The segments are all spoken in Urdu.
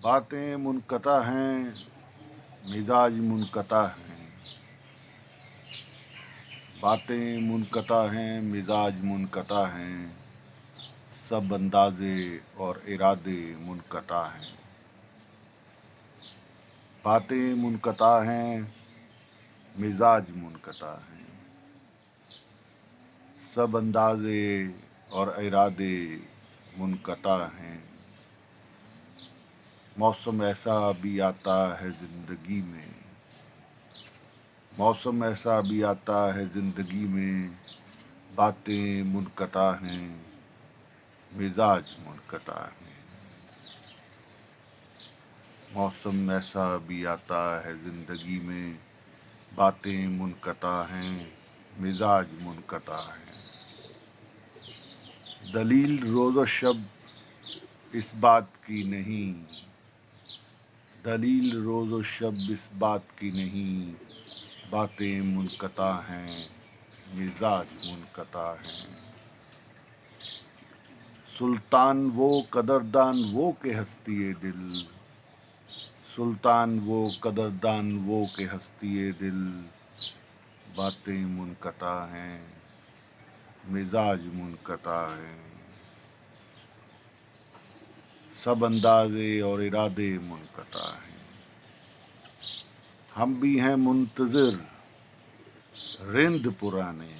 باتیں منقطع ہیں، مزاج منقطع ہیں۔ باتیں منقطع ہیں، مزاج منقطع ہیں، سب اندازے اور ارادے منقطع ہیں۔ باتیں منقطع ہیں، مزاج منقطع ہیں، سب اندازے اور ارادے منقطع ہیں۔ موسم ایسا بھی آتا ہے زندگی میں، موسم ایسا بھی آتا ہے زندگی میں، باتیں منقطع ہیں، مزاج منقطع ہیں۔ موسم ایسا بھی آتا ہے زندگی میں، باتیں منقطع ہیں، مزاج منقطع ہیں۔ دلیل روز و شب اس بات کی نہیں، دلیل روز و شب اس بات کی نہیں، باتیں منقطع ہیں، مزاج منقطع ہیں۔ سلطان وہ قدردان وہ کہ ہستی دل، سلطان وہ قدردان وہ کہ ہستی دل، باتیں منقطع ہیں، مزاج منقطع ہیں، سب اندازے اور ارادے منقطع ہیں۔ ہم بھی ہیں منتظر رند پرانے،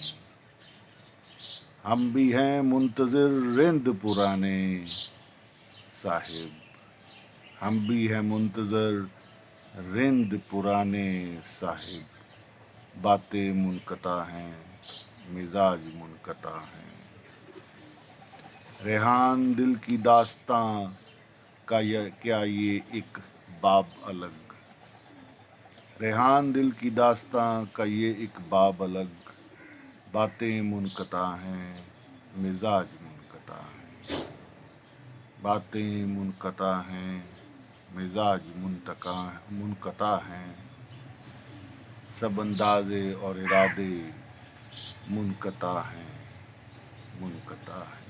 ہم بھی ہیں منتظر رند پرانے صاحب، ہم بھی ہیں منتظر رند پرانے صاحب، باتیں منقطع ہیں، مزاج منقطع ہیں۔ ریحان دل کی داستاں کا کیا یہ ایک باب الگ، ریحان دل کی داستاں کا یہ ایک باب الگ، باتیں منقطع ہیں، مزاج منقطع ہیں۔ باتیں منقطع ہیں، مزاج منقطع ہیں، سب اندازے اور ارادے منقطع ہیں، منقطع ہیں۔